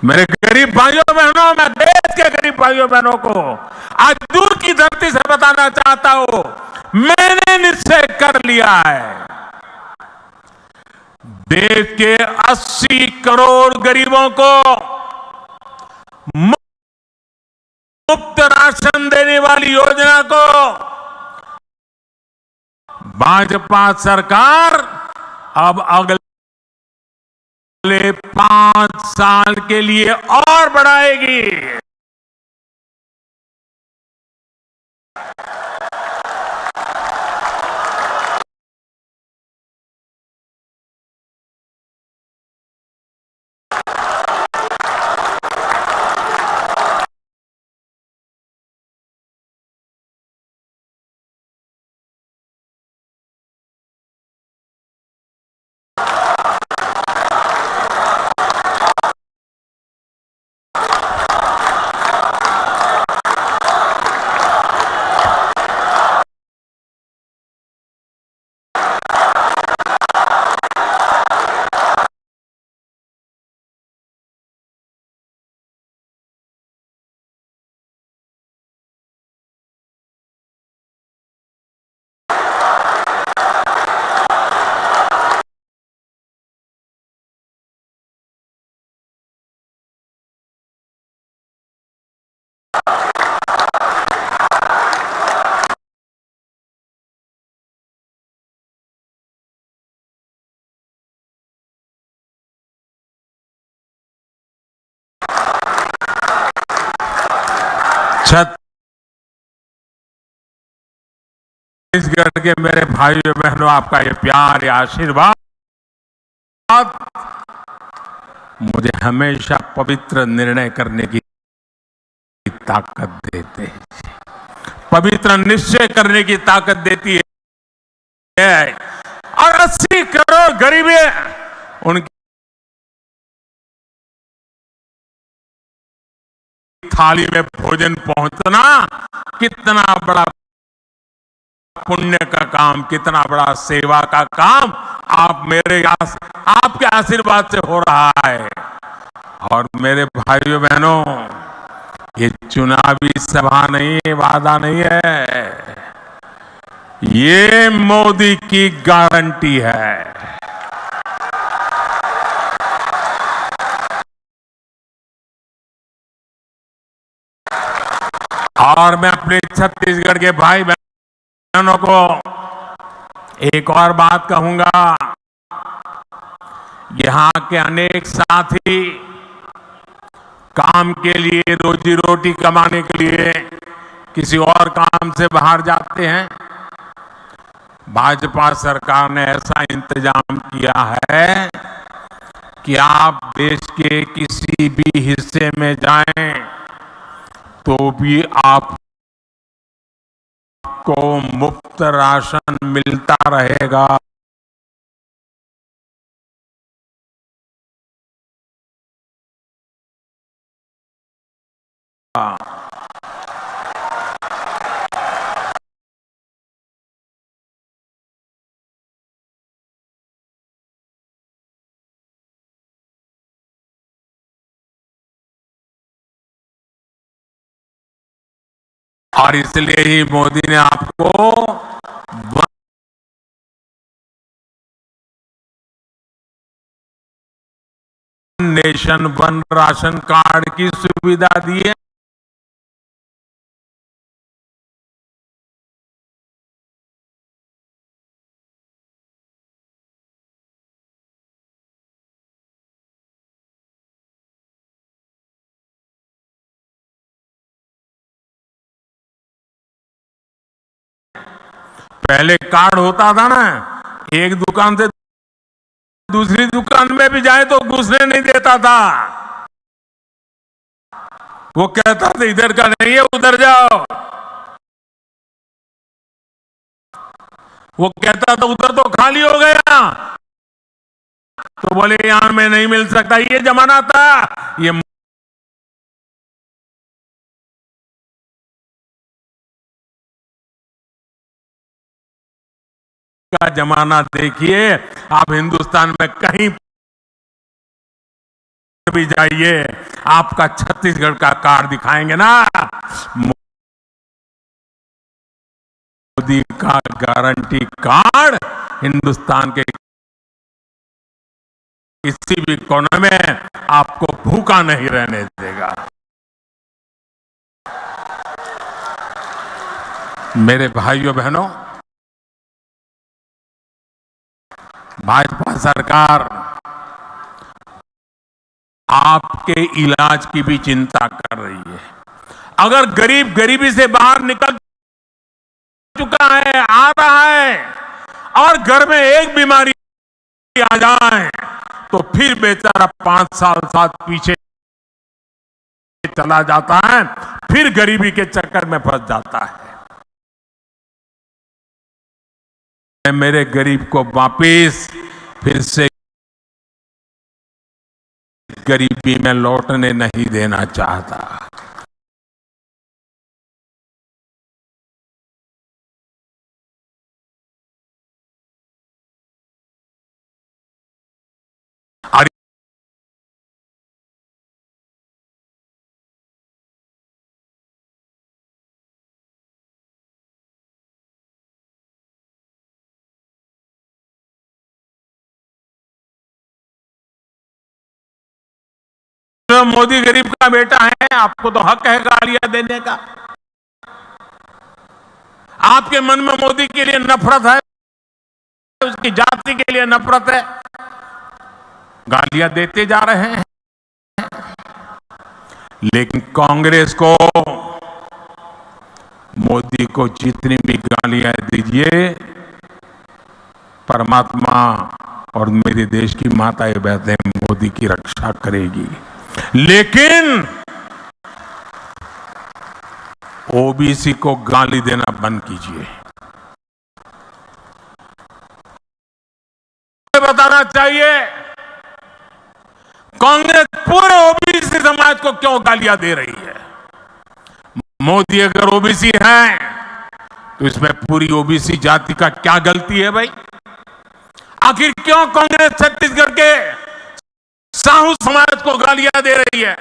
मेरे गरीब भाइयों बहनों, मैं देश के गरीब भाइयों बहनों को आज दूर की धरती से बताना चाहता हूं, मैंने निश्चय कर लिया है। देश के 80 करोड़ गरीबों को मुफ्त राशन देने वाली योजना को भाजपा सरकार अब अगले 5 साल के लिए और बढ़ाएगी। छत्तीसगढ़ के मेरे भाइयों बहनों, आपका ये प्यार, ये आशीर्वाद मुझे हमेशा पवित्र निर्णय करने की ताकत देते हैं, पवित्र निश्चय करने की ताकत देती है। और 80 करोड़ गरीबी उनकी थाली में भोजन पहुंचना कितना बड़ा पुण्य का काम, कितना बड़ा सेवा का काम आपके आशीर्वाद से हो रहा है। और मेरे भाइयों बहनों, ये चुनावी सभा नहीं है, वादा नहीं है, ये मोदी की गारंटी है। और मैं अपने छत्तीसगढ़ के भाई बहनों को एक और बात कहूंगा, यहाँ के अनेक साथी काम के लिए, रोजी रोटी कमाने के लिए किसी और काम से बाहर जाते हैं। भाजपा सरकार ने ऐसा इंतजाम किया है कि आप देश के किसी भी हिस्से में जाएं तो भी आपको मुफ्त राशन मिलता रहेगा। और इसलिए ही मोदी ने आपको one nation one ration card की सुविधा दी है। पहले कार्ड होता था ना, एक दुकान से दूसरी दुकान में भी जाए तो घुसने नहीं देता था। वो कहता था इधर का नहीं है, उधर जाओ। वो कहता था उधर तो खाली हो गया, तो बोले यहां में नहीं मिल सकता। ये जमाना था, ये का जमाना देखिए। आप हिंदुस्तान में कहीं भी जाइए, आपका छत्तीसगढ़ का कार्ड दिखाएंगे ना, मोदी का गारंटी कार्ड हिंदुस्तान के किसी भी कोने में आपको भूखा नहीं रहने देगा। मेरे भाइयों बहनों, भाजपा सरकार आपके इलाज की भी चिंता कर रही है। अगर गरीब गरीबी से बाहर निकल चुका है, आ रहा है, और घर में एक बीमारी आ जाए तो फिर बेचारा 5 साल साथ पीछे चला जाता है, फिर गरीबी के चक्कर में फंस जाता है। मेरे गरीब को वापिस फिर से गरीबी में लौटने नहीं देना चाहता। और मोदी गरीब का बेटा है, आपको तो हक है गालियां देने का। आपके मन में मोदी के लिए नफरत है, उसकी जाति के लिए नफरत है, गालियां देते जा रहे हैं। लेकिन कांग्रेस को, मोदी को जितनी भी गालियां दीजिए, परमात्मा और मेरे देश की माताएं बहनें मोदी की रक्षा करेगी। लेकिन ओबीसी को गाली देना बंद कीजिए। बताना चाहिए कांग्रेस पूरे ओबीसी समाज को क्यों गालियां दे रही है। मोदी अगर ओबीसी है तो इसमें पूरी ओबीसी जाति का क्या गलती है भाई? आखिर क्यों कांग्रेस छत्तीसगढ़ के साहू समाज को गालियां दे रही है?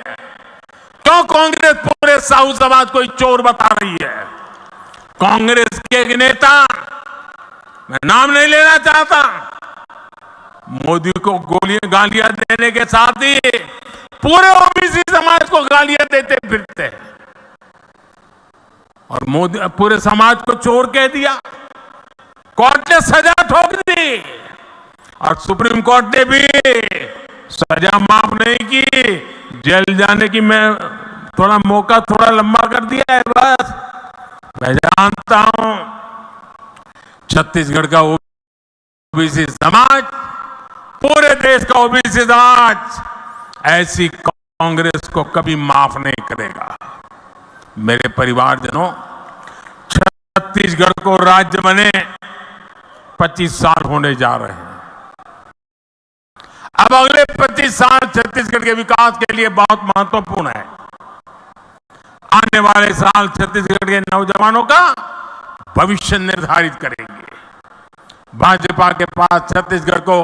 क्यों कांग्रेस पूरे साहू समाज को चोर बता रही है? कांग्रेस के एक नेता, मैं नाम नहीं लेना चाहता, मोदी को गालियां देने के साथ ही पूरे ओबीसी समाज को गालियां देते फिरते हैं और मोदी पूरे समाज को चोर कह दिया। कोर्ट ने सजा ठोक दी और सुप्रीम कोर्ट ने भी सजा माफ नहीं की, जेल जाने की मैं थोड़ा मौका थोड़ा लंबा कर दिया है। बस मैं जानता हूं छत्तीसगढ़ का ओबीसी समाज, पूरे देश का ओबीसी समाज ऐसी कांग्रेस को कभी माफ नहीं करेगा। मेरे परिवारजनों, छत्तीसगढ़ को राज्य बने 25 साल होने जा रहे हैं। अब अगले 25 साल छत्तीसगढ़ के विकास के लिए बहुत महत्वपूर्ण है। आने वाले साल छत्तीसगढ़ के नौजवानों का भविष्य निर्धारित करेंगे। भाजपा के पास छत्तीसगढ़ को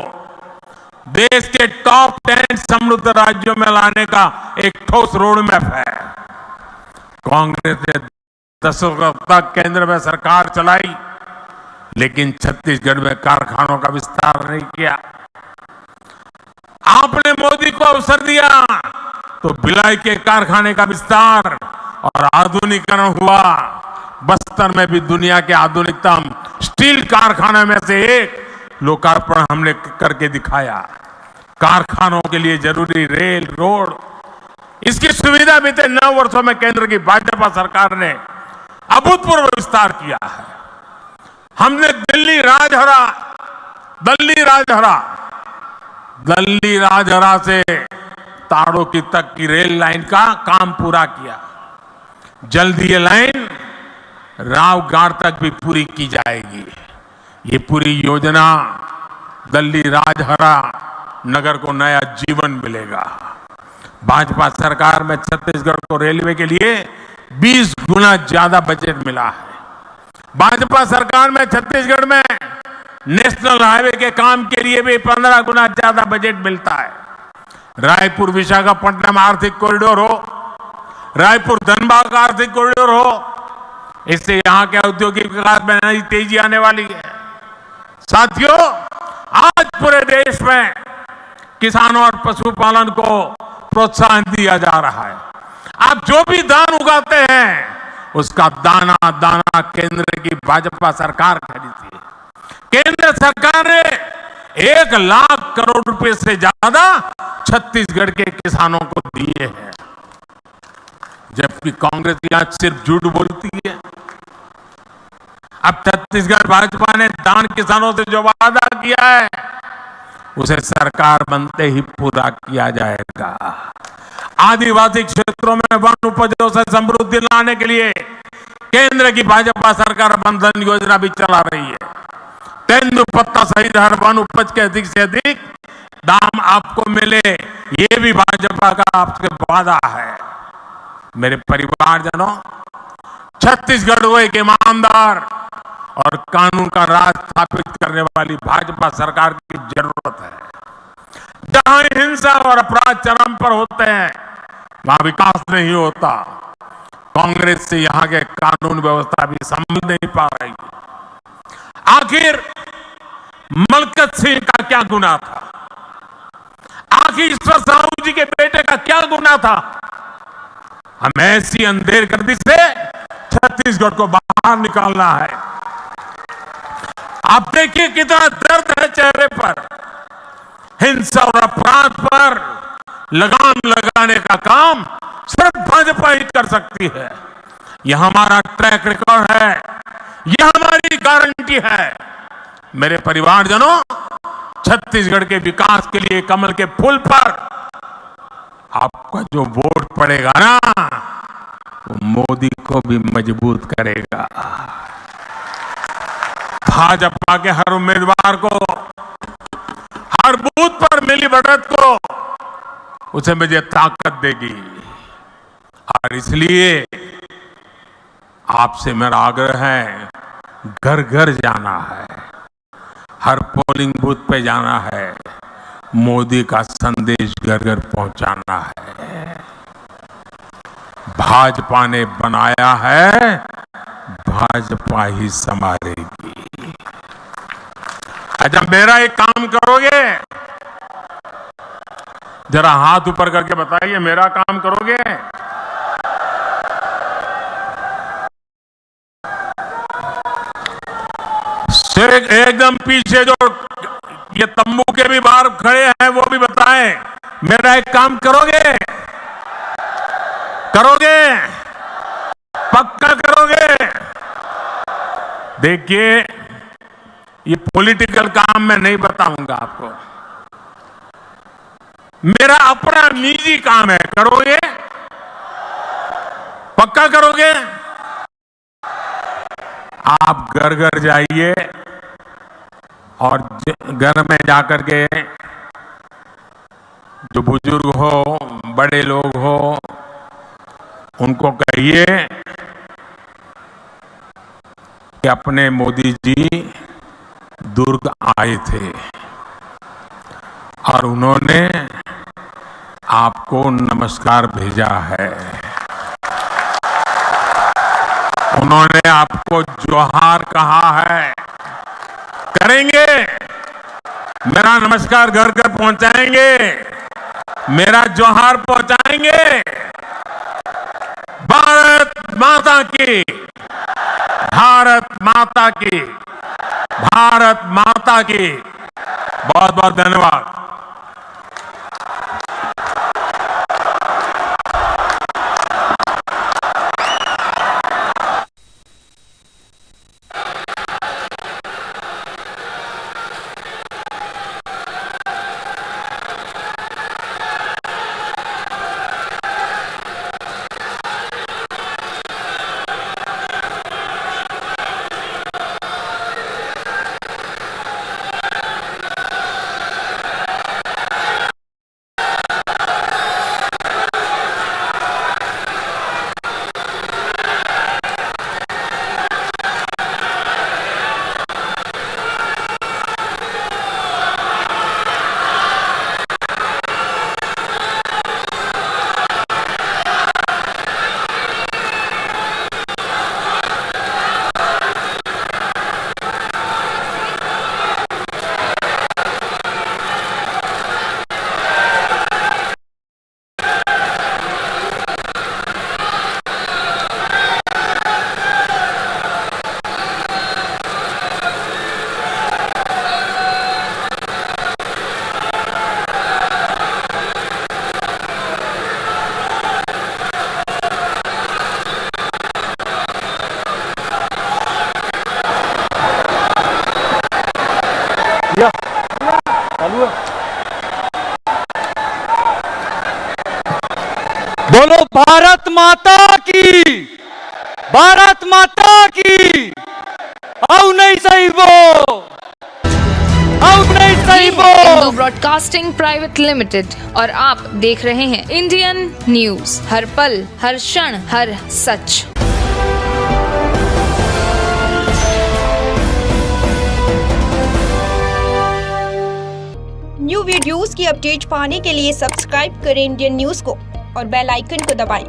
देश के टॉप 10 समृद्ध राज्यों में लाने का एक ठोस रोड मैप है। कांग्रेस ने 10 वर्ष तक केंद्र में सरकार चलाई, लेकिन छत्तीसगढ़ में कारखानों का विस्तार नहीं किया। आपने मोदी को अवसर दिया तो भिलाई के कारखाने का विस्तार और आधुनिकीकरण हुआ। बस्तर में भी दुनिया के आधुनिकतम स्टील कारखाने में से एक लोकार्पण हमने करके दिखाया। कारखानों के लिए जरूरी रेल, रोड, इसकी सुविधा बीते 9 वर्षों में केंद्र की भाजपा सरकार ने अभूतपूर्व विस्तार किया है। हमने दिल्ली राजहरा से ताड़ों तक की रेल लाइन का काम पूरा किया। जल्द ये लाइन रावघाट तक भी पूरी की जाएगी। ये पूरी योजना दिल्ली राजहरा नगर को नया जीवन मिलेगा। भाजपा सरकार में छत्तीसगढ़ को रेलवे के लिए 20 गुना ज्यादा बजट मिला है। भाजपा सरकार में छत्तीसगढ़ में नेशनल हाईवे के काम के लिए भी 15 गुना ज्यादा बजट मिलता है। रायपुर विशाखापट्टनम आर्थिक कॉरिडोर हो, रायपुर धनबाद आर्थिक कॉरिडोर हो, इससे यहां के औद्योगिक विकास में नई तेजी आने वाली है। साथियों, आज पूरे देश में किसानों और पशुपालन को प्रोत्साहन दिया जा रहा है। आप जो भी धान उगाते हैं उसका दाना दाना केंद्र की भाजपा सरकार खरीदती है। केंद्र सरकार ने 1 लाख करोड़ रुपए से ज्यादा छत्तीसगढ़ के किसानों को दिए हैं, जबकि कांग्रेस यहां सिर्फ झूठ बोलती है। अब छत्तीसगढ़ भाजपा ने धान किसानों से जो वादा किया है उसे सरकार बनते ही पूरा किया जाएगा। आदिवासी क्षेत्रों में वन उपजों से समृद्धि लाने के लिए केंद्र की भाजपा सरकार बंधन योजना भी चला रही है। तेंदुपत्ता सहित हर वन उपज के अधिक से अधिक दाम आपको मिले, ये भी भाजपा का आपसे वादा है। मेरे परिवारजनों, छत्तीसगढ़ को एक ईमानदार और कानून का राज स्थापित करने वाली भाजपा सरकार की जरूरत है। जहां हिंसा और अपराध चरम पर होते हैं वहां विकास नहीं होता। कांग्रेस से यहां के कानून व्यवस्था भी संभल नहीं पा रही। आखिर मलकत सिंह का क्या गुनाह था? आखिर ईश्वर साहू जी के बेटे का क्या गुनाह था? हम ऐसी अंधेरगर्दी से छत्तीसगढ़ को बाहर निकालना है। आप देखिए कितना दर्द है चेहरे पर। हिंसा और अपराध पर लगाम लगाने का काम सिर्फ भाजपा ही कर सकती है। यह हमारा ट्रैक रिकॉर्ड है, यह हमारी गारंटी है। मेरे परिवारजनों, छत्तीसगढ़ के विकास के लिए कमल के फूल पर आपका जो वोट पड़ेगा ना, वो मोदी को भी मजबूत करेगा। भाजपा के हर उम्मीदवार को, हर बूथ पर मिली बढ़त को उसे मुझे ताकत देगी। और इसलिए आपसे मेरा आग्रह है, घर घर जाना है, हर पोलिंग बूथ पे जाना है, मोदी का संदेश घर घर पहुंचाना है। भाजपा ने बनाया है, भाजपा ही संभालेगी। अच्छा, मेरा एक काम करोगे? जरा हाथ ऊपर करके बताइए, मेरा काम करोगे? एकदम पीछे जो ये तंबू के भी बाहर खड़े हैं वो भी बताएं, मेरा एक काम करोगे? करोगे? पक्का करोगे? देखिए, ये पॉलिटिकल काम मैं नहीं बताऊंगा आपको, मेरा अपना निजी काम है। करोगे? पक्का करोगे? आप घर घर जाइए और घर में जाकर के जो बुजुर्ग हो, बड़े लोग हो, उनको कहिए कि अपने मोदी जी दुर्ग आए थे और उन्होंने आपको नमस्कार भेजा है, उन्होंने आपको जोहार कहा है। करेंगे? मेरा नमस्कार घर घर पहुंचाएंगे? मेरा जोहार पहुंचाएंगे? भारत माता की, भारत माता की, भारत माता की। बहुत बहुत धन्यवाद। बोलो भारत माता की, भारत माता की। आओ नहीं सही वो, आओ नहीं सही वो। इंदू ब्रॉडकास्टिंग प्राइवेट लिमिटेड और आप देख रहे हैं इंडियन न्यूज, हर पल, हर क्षण, हर सच। न्यू वीडियोस की अपडेट पाने के लिए सब्सक्राइब करें इंडियन न्यूज को और बेल आइकन को दबाएं।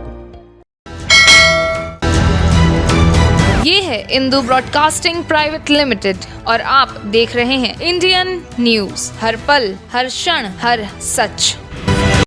ये है इंदू ब्रॉडकास्टिंग प्राइवेट लिमिटेड और आप देख रहे हैं इंडियन न्यूज, हर पल, हर क्षण, हर सच।